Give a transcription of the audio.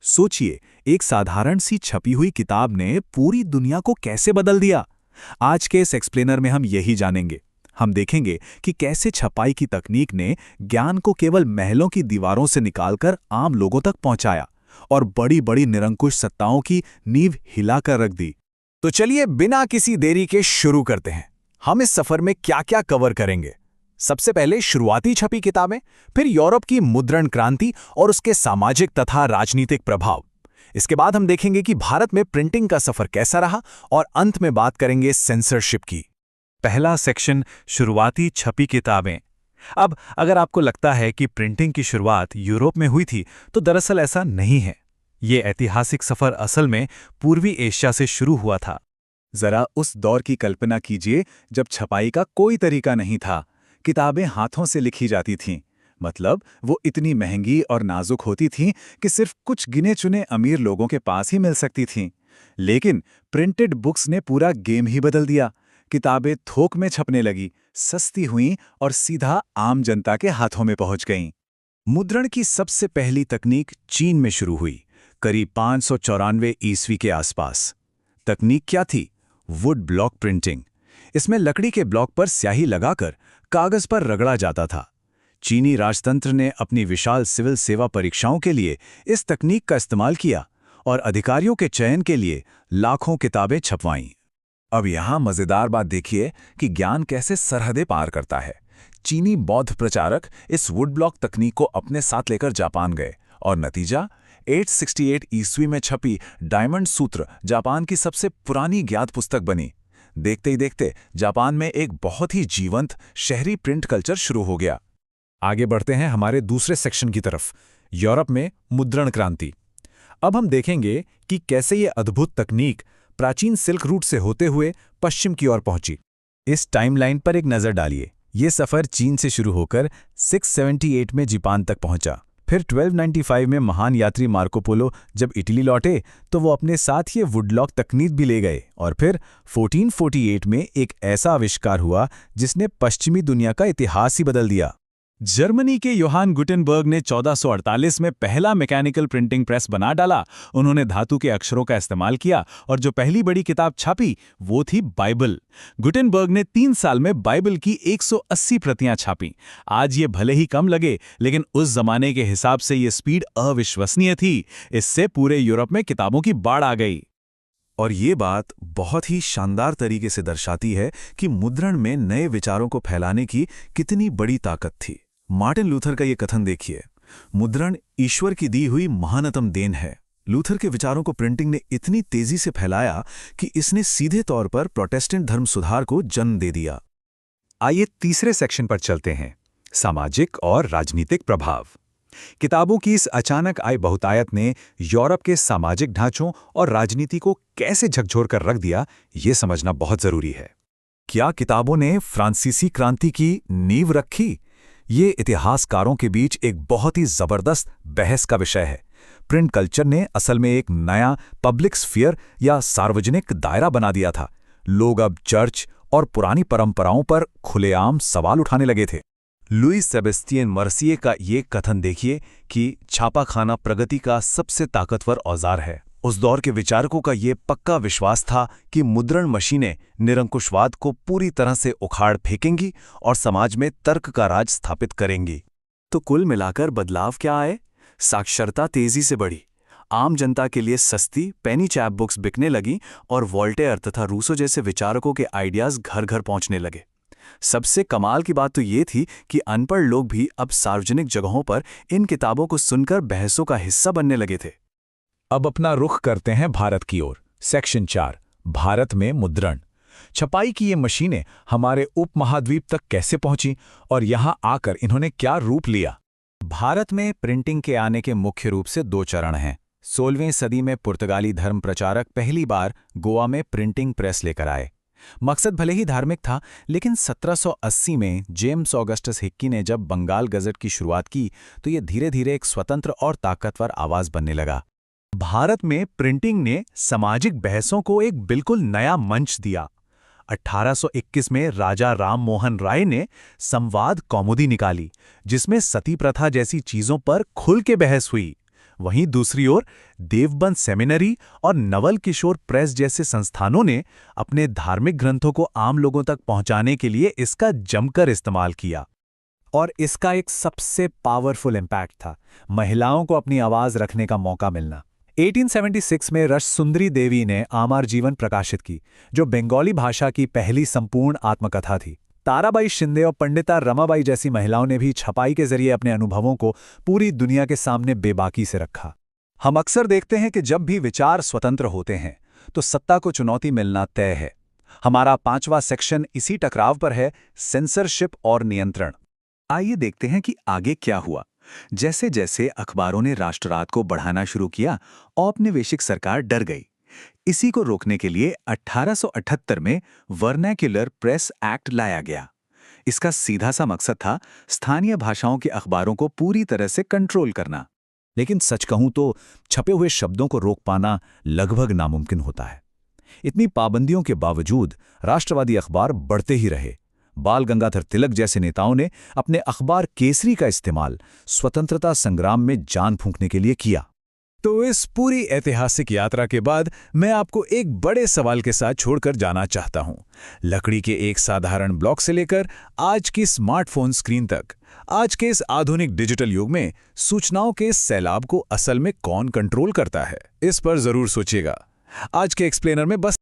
सोचिए, एक साधारण सी छपी हुई किताब ने पूरी दुनिया को कैसे बदल दिया। आज के इस एक्सप्लेनर में हम यही जानेंगे। हम देखेंगे कि कैसे छपाई की तकनीक ने ज्ञान को केवल महलों की दीवारों से निकालकर आम लोगों तक पहुंचाया और बड़ी-बड़ी निरंकुश सत्ताओं की नींव हिलाकर रख दी। तो चलिए बिना किसी देरी के शुरू करते हैं। हम इस सफर में क्या-क्या कवर करेंगे। सबसे पहले शुरुआती छपी किताबें, फिर यूरोप की मुद्रण क्रांति और उसके सामाजिक तथा राजनीतिक प्रभाव। इसके बाद हम देखेंगे कि भारत में प्रिंटिंग का सफर कैसा रहा और अंत में बात करेंगे सेंसरशिप की। पहला सेक्शन, शुरुआती छपी किताबें। अब अगर आपको लगता है कि प्रिंटिंग की शुरुआत यूरोप में हुई थी, तो दरअसल ऐसा नहीं है। ये ऐतिहासिक सफर असल में पूर्वी एशिया से शुरू हुआ था। जरा उस दौर की कल्पना कीजिए जब छपाई का कोई तरीका नहीं था। किताबें हाथों से लिखी जाती थीं। मतलब वो इतनी महंगी और नाजुक होती थीं कि सिर्फ कुछ गिने चुने अमीर लोगों के पास ही मिल सकती थीं। लेकिन प्रिंटेड बुक्स ने पूरा गेम ही बदल दिया। किताबें थोक में छपने लगी, सस्ती हुईं और सीधा आम जनता के हाथों में पहुंच गईं। मुद्रण की सबसे पहली तकनीक चीन में शुरू हुई, करीब 594 ईस्वी के आसपास। तकनीक क्या थी? Would block printing. इसमें लकड़ी के ब्लॉक पर स्याही लगाकर कागज पर रगड़ा जाता था। चीनी राजतंत्र ने अपनी विशाल सिविल सेवा परीक्षाओं के लिए इस तकनीक का इस्तेमाल किया और अधिकारियों के चयन के लिए लाखों किताबें छपवाईं। अब यहाँ मजेदार बात देखिए कि ज्ञान कैसे सरहदें पार करता है। चीनी बौद्ध प्रचारक इस वुड ब्लॉक तकनीक को अपने साथ लेकर जापान गए और नतीजा 868 ईस्वी में छपी डायमंड सूत्र जापान की सबसे पुरानी ज्ञात पुस्तक बनी। देखते ही देखते जापान में एक बहुत ही जीवंत शहरी प्रिंट कल्चर शुरू हो गया। आगे बढ़ते हैं हमारे दूसरे सेक्शन की तरफ, यूरोप में मुद्रण क्रांति। अब हम देखेंगे कि कैसे ये अद्भुत तकनीक प्राचीन सिल्क रूट से होते हुए पश्चिम की ओर पहुंची। इस टाइमलाइन पर एक नज़र डालिए। ये सफ़र चीन से शुरू होकर 678 में जापान तक पहुंचा। फिर 1295 में महान यात्री मार्को पोलो जब इटली लौटे तो वो अपने साथ ये वुडलॉक तकनीक भी ले गए और फिर 1448 में एक ऐसा आविष्कार हुआ जिसने पश्चिमी दुनिया का इतिहास ही बदल दिया। जर्मनी के योहान गुटेनबर्ग ने 1448 में पहला मैकेनिकल प्रिंटिंग प्रेस बना डाला। उन्होंने धातु के अक्षरों का इस्तेमाल किया और जो पहली बड़ी किताब छापी वो थी बाइबल। गुटेनबर्ग ने 3 साल में बाइबल की 180 प्रतियां छापीं। आज ये भले ही कम लगे, लेकिन उस जमाने के हिसाब से ये स्पीड अविश्वसनीय थी। इससे पूरे यूरोप में किताबों की बाढ़ आ गई। और ये बात बहुत ही शानदार तरीके से दर्शाती है कि मुद्रण में नए विचारों को फैलाने की कितनी बड़ी ताकत थी। मार्टिन लूथर का ये कथन देखिए, मुद्रण ईश्वर की दी हुई महानतम देन है। लूथर के विचारों को प्रिंटिंग ने इतनी तेजी से फैलाया कि इसने सीधे तौर पर प्रोटेस्टेंट धर्म सुधार को जन्म दे दिया। आइए तीसरे सेक्शन पर चलते हैं, सामाजिक और राजनीतिक प्रभाव। किताबों की इस अचानक आई बहुतायत ने यूरोप के सामाजिक ढांचों और राजनीति को कैसे झकझोर कर रख दिया, ये समझना बहुत जरूरी है। क्या किताबों ने फ्रांसीसी क्रांति की नींव रखी? ये इतिहासकारों के बीच एक बहुत ही जबरदस्त बहस का विषय है। प्रिंट कल्चर ने असल में एक नया पब्लिक स्फीयर या सार्वजनिक दायरा बना दिया था। लोग अब चर्च और पुरानी परंपराओं पर खुलेआम सवाल उठाने लगे थे। लुई सेबेस्टियन मर्सिये का ये कथन देखिए कि छापाखाना प्रगति का सबसे ताकतवर औजार है। उस दौर के विचारकों का ये पक्का विश्वास था कि मुद्रण मशीनें निरंकुशवाद को पूरी तरह से उखाड़ फेंकेंगी और समाज में तर्क का राज स्थापित करेंगी। तो कुल मिलाकर बदलाव क्या आए? साक्षरता तेजी से बढ़ी, आम जनता के लिए सस्ती पेनी चैप बुक्स बिकने लगीं और वोल्टेयर तथा रूसो जैसे विचारकों के आइडियाज घर घर पहुंचने लगे। सबसे कमाल की बात तो ये थी कि अनपढ़ लोग भी अब सार्वजनिक जगहों पर इन किताबों को सुनकर बहसों का हिस्सा बनने लगे थे। अब अपना रुख करते हैं भारत की ओर। सेक्शन 4, भारत में मुद्रण। छपाई की ये मशीनें हमारे उपमहाद्वीप तक कैसे पहुंची और यहां आकर इन्होंने क्या रूप लिया? भारत में प्रिंटिंग के आने के मुख्य रूप से 2 चरण हैं। 16वीं सदी में पुर्तगाली धर्म प्रचारक पहली बार गोवा में प्रिंटिंग प्रेस लेकर आए। मकसद भले ही धार्मिक था, लेकिन 1780 में जेम्स ऑगस्टस हिक्की ने जब बंगाल गजट की शुरुआत की तो ये धीरे धीरे एक स्वतंत्र और ताकतवर आवाज बनने लगा। भारत में प्रिंटिंग ने सामाजिक बहसों को एक बिल्कुल नया मंच दिया। 1821 में राजा राम मोहन राय ने संवाद कौमुदी निकाली, जिसमें सती प्रथा जैसी चीजों पर खुल के बहस हुई। वहीं दूसरी ओर देवबंद सेमिनरी और नवल किशोर प्रेस जैसे संस्थानों ने अपने धार्मिक ग्रंथों को आम लोगों तक पहुंचाने के लिए इसका जमकर इस्तेमाल किया। और इसका एक सबसे पावरफुल इम्पैक्ट था महिलाओं को अपनी आवाज रखने का मौका मिलना। 1876 में रस सुंदरी देवी ने आमार जीवन प्रकाशित की, जो बंगाली भाषा की पहली संपूर्ण आत्मकथा थी। ताराबाई शिंदे और पंडिता रमाबाई जैसी महिलाओं ने भी छपाई के जरिए अपने अनुभवों को पूरी दुनिया के सामने बेबाकी से रखा। हम अक्सर देखते हैं कि जब भी विचार स्वतंत्र होते हैं तो सत्ता को चुनौती मिलना तय है। हमारा 5वां सेक्शन इसी टकराव पर है, सेंसरशिप और नियंत्रण। आइए देखते हैं कि आगे क्या हुआ। जैसे जैसे अखबारों ने राष्ट्रराज को बढ़ाना शुरू किया, औपनिवेशिक सरकार डर गई। इसी को रोकने के लिए 1878 में वर्नैक्युलर प्रेस एक्ट लाया गया। इसका सीधा सा मकसद था स्थानीय भाषाओं के अखबारों को पूरी तरह से कंट्रोल करना। लेकिन सच कहूं तो छपे हुए शब्दों को रोक पाना लगभग नामुमकिन होता है। इतनी पाबंदियों के बावजूद राष्ट्रवादी अखबार बढ़ते ही रहे। बाल गंगाधर तिलक जैसे नेताओं ने अपने अखबार केसरी का इस्तेमाल स्वतंत्रता संग्राम में जान फूंकने के लिए किया। तो इस पूरी ऐतिहासिक यात्रा के बाद मैं आपको एक बड़े सवाल के साथ छोड़कर जाना चाहता हूं। लकड़ी के एक साधारण ब्लॉक से लेकर आज की स्मार्टफोन स्क्रीन तक, आज के इस आधुनिक डिजिटल युग में सूचनाओं के इस सैलाब को असल में कौन कंट्रोल करता है, इस पर जरूर सोचिएगा। आज के एक्सप्लेनर में बस